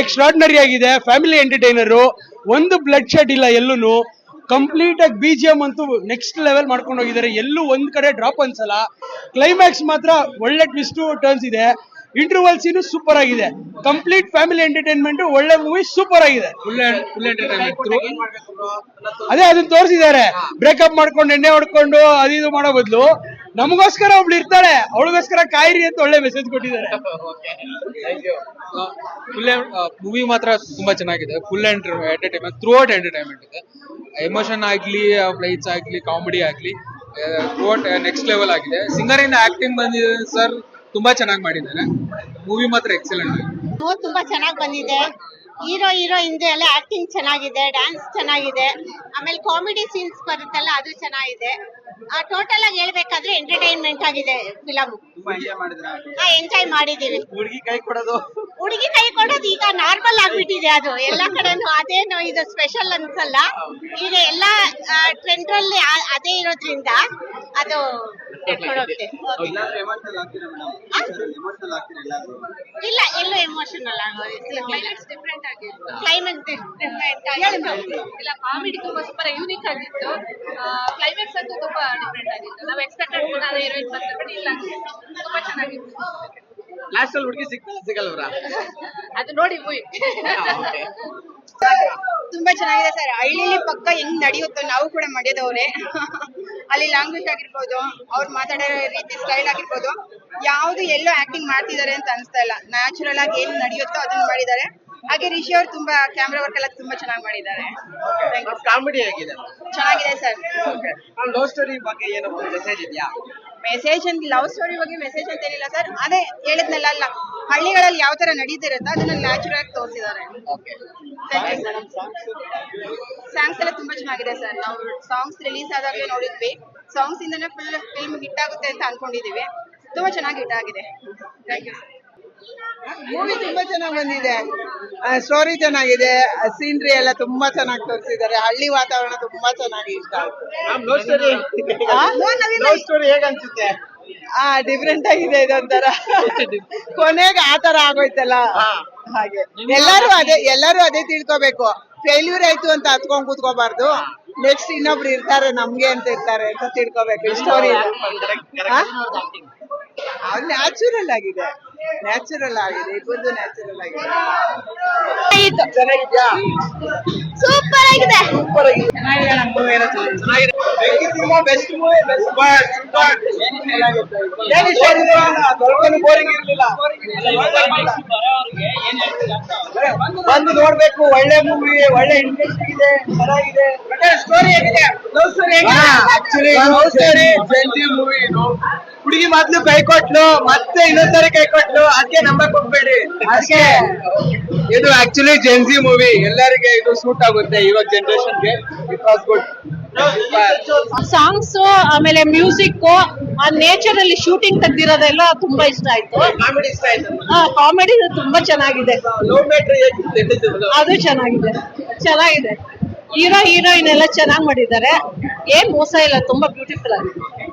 Extraordinary ಆಗಿದೆ. Family entertainer, ಒಂದು blood shed ಇಲ್ಲ ಎಲ್ಲೂ. ಕಂಪ್ಲೀಟ್ ಆಗಿ BGM ಅಂತೂ ನೆಕ್ಸ್ಟ್ ಲೆವೆಲ್ ಮಾಡ್ಕೊಂಡು ಹೋಗಿದ್ದಾರೆ. ಎಲ್ಲೂ ಒಂದ್ ಕಡೆ ಡ್ರಾಪ್ ಅನ್ಸಲ್ಲ. ಕ್ಲೈಮ್ಯಾಕ್ಸ್ ಮಾತ್ರ ಒಳ್ಳೆ ಟ್ವಿಸ್ಟ್ ಟರ್ನ್ಸ್ ಇದೆ. ಇಂಟರ್ವಲ್ ಸೀನು ಸೂಪರ್ ಆಗಿದೆ. ಕಂಪ್ಲೀಟ್ ಫ್ಯಾಮಿಲಿ ಎಂಟರ್ಟೈನ್ಮೆಂಟ್, ಒಳ್ಳೆ ಮೂವಿ, ಸೂಪರ್ ಆಗಿದೆ. ಅದೇ ಅದನ್ನ ತೋರಿಸಿದ್ದಾರೆ. ಬ್ರೇಕಪ್ ಮಾಡ್ಕೊಂಡು ಎಣ್ಣೆ ಹೊಡ್ಕೊಂಡು ಅದು ಮಾಡೋ ಬದಲು ನಮಗೋಸ್ಕರ ಒಬ್ಳು ಇರ್ತಾಳೆ, ಅವಳಿಗೋಸ್ಕರ ಕಾಯಿರಿ ಅಂತ ಒಳ್ಳೆ ಮೆಸೇಜ್ ಕೊಟ್ಟಿದ್ದಾರೆ. ಮೂವಿ ಮಾತ್ರ ತುಂಬಾ ಚೆನ್ನಾಗಿದೆ. Full entertainment, through out entertainment ಇದೆ. ಎಮೋಷನ್ ಆಗ್ಲಿ, ಫ್ಲೈಟ್ಸ್ ಆಗ್ಲಿ, ಕಾಮಿಡಿ ಆಗ್ಲಿ, ಥ್ರೂ ಔಟ್ ನೆಕ್ಸ್ಟ್ ಲೆವೆಲ್ ಆಗಿದೆ. ಸಿಂಗರ್ ಇಂದ ಆಕ್ಟಿಂಗ್ ಬಂದಿದೆ ಸರ್, ತುಂಬಾ ಚೆನ್ನಾಗಿ ಮಾಡಿದ್ದಾರೆ. ಮೂವಿ ಮಾತ್ರ ಎಕ್ಸಲೆಂಟ್. ತುಂಬಾ ಚೆನ್ನಾಗಿ ಬಂದಿದೆ. ಹೀರೋಯಿನ್ ಎಲ್ಲ ಆಕ್ಟಿಂಗ್ ಚೆನ್ನಾಗಿದೆ, ಡ್ಯಾನ್ಸ್ ಚೆನ್ನಾಗಿದೆ, ಆಮೇಲೆ ಕಾಮಿಡಿ ಸೀನ್ಸ್ ಬರುತ್ತಲ್ಲ ಅದು ಚೆನ್ನಾಗಿದೆ. ಟೋಟಲ್ ಆಗಿ ಹೇಳ್ಬೇಕಾದ್ರೆ ಎಂಟರ್ಟೈನ್ಮೆಂಟ್ ಆಗಿದೆ ಫಿಲಮ್. ಎಂಜಾಯ್ ಮಾಡಿದೀವಿ. ಹುಡುಗಿ ಕೈ ಕೊಡೋದು ಈಗ ನಾರ್ಮಲ್ ಆಗ್ಬಿಟ್ಟಿದೆ. ಅದು ಎಲ್ಲಾ ಕಡೆನೂ ಅದೇನು ಇದು ಸ್ಪೆಷಲ್ ಅನ್ಸಲ್ಲ. ಈಗ ಎಲ್ಲಾ ಟ್ರೆಂಡ್ ಅಲ್ಲಿ ಅದೇ ಇರೋದ್ರಿಂದ ಅದು ಇಲ್ಲ, ಎಲ್ಲೂ ಎಮೋಷನಲ್ ಆಗೋದಿಲ್ಲ. ಕ್ಲೈಮ್ಯಾಕ್ಸ್ ಡಿಫ್ರೆಂಟ್ ಆಗಿತ್ತು. ಇಲ್ಲ, ಕಾಮಿಡಿ ತುಂಬಾ ಸೂಪರ್ ಯೂನಿಕ್ ಆಗಿತ್ತು. ಕ್ಲೈಮ್ಯಾಕ್ಸ್ ಅಂತೂ ತುಂಬಾ ಡಿಫ್ರೆಂಟ್ ಆಗಿತ್ತು. ನಾವು ಎಕ್ಸ್ಪೆಕ್ಟೆಡ್ ಹೀರೋಯಿನ್ ಬರ್ತಾರೆ, ಇಲ್ಲ ತುಂಬಾ ಚೆನ್ನಾಗಿತ್ತು. ಲಾಸ್ಟ್ ಅಲ್ಲಿ ಹುಡುಗಿ ಸಿಗಲ್ವರ ಅದು ನೋಡಿ ಮೂವಿ ತುಂಬಾ ಚೆನ್ನಾಗಿದೆ ಸರ್. ಹಳ್ಳಿಲಿ ಪಕ್ಕ ಹೆಂಗ್ ನಡೆಯುತ್ತೋ, ನಾವು ಕೂಡ ಮಂಡ್ಯದವ್ರೆ. ಅಲ್ಲಿ ಲ್ಯಾಂಗ್ವೇಜ್ ಆಗಿರ್ಬೋದು, ಅವ್ರು ಮಾತಾಡೋ ರೀತಿ ಸ್ಟೈಲ್ ಆಗಿರ್ಬೋದು, ಯಾವ್ದು ಎಲ್ಲೋ ಆಕ್ಟಿಂಗ್ ಮಾಡ್ತಿದ್ದಾರೆ ಅಂತ ಅನ್ಸ್ತಾ ಇಲ್ಲ. ನ್ಯಾಚುರಲ್ ಆಗಿ ಏನ್ ನಡೆಯುತ್ತೋ ಅದನ್ನ ಮಾಡಿದ್ದಾರೆ. ಹಾಗೆ ರಿಷಿ ಅವ್ರು ತುಂಬಾ ಕ್ಯಾಮ್ರಾ ವರ್ಕ್ ಎಲ್ಲ ತುಂಬಾ ಚೆನ್ನಾಗಿ ಮಾಡಿದ್ದಾರೆ. ಕಾಮಿಡಿ ಆಗಿದೆ, ಚೆನ್ನಾಗಿದೆ ಸರ್. ಲವ್ ಸ್ಟೋರಿ ಬಗ್ಗೆ ಏನೋ ಮೆಸೇಜ್ ಇದೆಯಾ? ಮೆಸೇಜ್ ಅಂತ, ಲವ್ ಸ್ಟೋರಿ ಬಗ್ಗೆ ಮೆಸೇಜ್ ಅಂತ ಏನಿಲ್ಲ ಸರ್. ಅದೇ ಹೇಳಿದ್ನಲ್ಲ, ಅಲ್ಲ ಹಳ್ಳಿಗಳಲ್ಲಿ ಯಾವ ತರ ನಡೀತಿರುತ್ತೋ ಅದನ್ನ ನ್ಯಾಚುರಲ್ ಆಗಿ ತೋರಿಸಿದ್ದಾರೆ. ಸಾಂಗ್ಸ್ ಎಲ್ಲ ತುಂಬಾ ಚೆನ್ನಾಗಿದೆ ಸರ್. ನಾವು ಸಾಂಗ್ಸ್ ರಿಲೀಸ್ ಆದಾಗಲೇ ನೋಡಿದ್ವಿ. ಸಾಂಗ್ಸ್ ಇಂದನೇ ಫುಲ್ ಫಿಲ್ಮ್ ಹಿಟ್ ಆಗುತ್ತೆ ಅಂತ ಅನ್ಕೊಂಡಿದೀವಿ. ತುಂಬಾ ಚೆನ್ನಾಗಿ ಹಿಟ್ ಆಗಿದೆ. Thank you. ಮೂವಿ ತುಂಬಾ ಚೆನ್ನಾಗಿ ಬಂದಿದೆ. ಸ್ಟೋರಿ ಚೆನ್ನಾಗಿದೆ, ಸೀನ್ರಿ ಎಲ್ಲ ತುಂಬಾ ಚೆನ್ನಾಗಿ ತೋರಿಸಿದ್ದಾರೆ. ಹಳ್ಳಿ ವಾತಾವರಣ ತುಂಬಾ ಚೆನ್ನಾಗಿ ಇಷ್ಟ ಆಯ್ತು. ಲವ್ ಸ್ಟೋರಿ ಹೇಗ ಅನ್ಸುತ್ತೆ? ಡಿಫ್ರೆಂಟ್ ಆಗಿದೆ ಇದೊಂಥರ. ಕೊನೆಗೆ ಆತರ ಆಗೋಯ್ತಲ್ಲ, ಹಾಗೆ ಎಲ್ಲರೂ ಅದೇ ತಿಳ್ಕೊಬೇಕು. ಫೇಲ್ಯೂರ್ ಆಯ್ತು ಅಂತ ಹತ್ಕೊಂಡ್ ಕೂತ್ಕೋಬಾರ್ದು. ನೆಕ್ಸ್ಟ್ ಇನ್ನೊಬ್ರು ಇರ್ತಾರೆ ನಮ್ಗೆ ಅಂತ ಇರ್ತಾರೆ ಅಂತ ತಿಳ್ಕೊಬೇಕು. ಸ್ಟೋರಿ ನ್ಯಾಚುರಲ್ ಆಗಿದೆ, ಇಬ್ಬರದು ನ್ಯಾಚುರಲ್ ಆಗಿದೆ. ಚೆನ್ನಾಗಿದ್ಯಾ? ಸೂಪರ್ ಆಗಿದೆ. ಬೆಸ್ಟ್ ಮೂವಿ, ಬೋರಿಂಗ್ ಇರ್ಲಿಲ್ಲ. ಬಂದು ನೋಡ್ಬೇಕು. ಒಳ್ಳೆ ಮೂವಿ, ಒಳ್ಳೆ ಇಂಟ್ರೆಸ್ಟಿಂಗ್ ಇದೆ, ಚೆನ್ನಾಗಿದೆ. ಸ್ಟೋರಿ ಹೇಗಿದೆ? Love story actually love story Gen Z movie. ಹುಡುಗಿ ಮೊದ್ಲು ಕೈ ಕೊಟ್ಲು, ಮತ್ತೆ ಇನ್ನೊಂದ್ಸರಿ ಕೈ ಕೊಟ್ಲು, ಅದಕ್ಕೆ ನಂಬಕ್ ಹೋಗ್ಬೇಡಿ. ಅದಕ್ಕೆ ಇದು ಆಕ್ಚುಲಿ ಜೆನ್ಸಿ ಮೂವಿ, ಎಲ್ಲರಿಗೆ ಇದು ಸೂಟ್ ಆಗುತ್ತೆ ಇವಾಗ ಜನರೇಷನ್ಗೆ. It was good. ಸಾಂಗ್ಸ್, ಆಮೇಲೆ ಮ್ಯೂಸಿಕ್, ಆ ನೇಚರ್ ಅಲ್ಲಿ ಶೂಟಿಂಗ್ ತೆಗ್ದಿರೋದೆಲ್ಲ ತುಂಬಾ ಇಷ್ಟ ಆಯ್ತು. ಕಾಮಿಡಿ ಇಷ್ಟ ಆಯ್ತು. ಕಾಮಿಡಿ ತುಂಬಾ ಚೆನ್ನಾಗಿದೆ. ಲವ್ ಮ್ಯಾಟ್ರ್ ಅದು ಚೆನ್ನಾಗಿದೆ. ಹೀರೋಯಿನ್ ಎಲ್ಲ ಚೆನ್ನಾಗಿ ಮಾಡಿದ್ದಾರೆ. ಏನ್ ಮೋಸ ಇಲ್ಲ, ತುಂಬಾ ಬ್ಯೂಟಿಫುಲ್ ಆಗಿದೆ.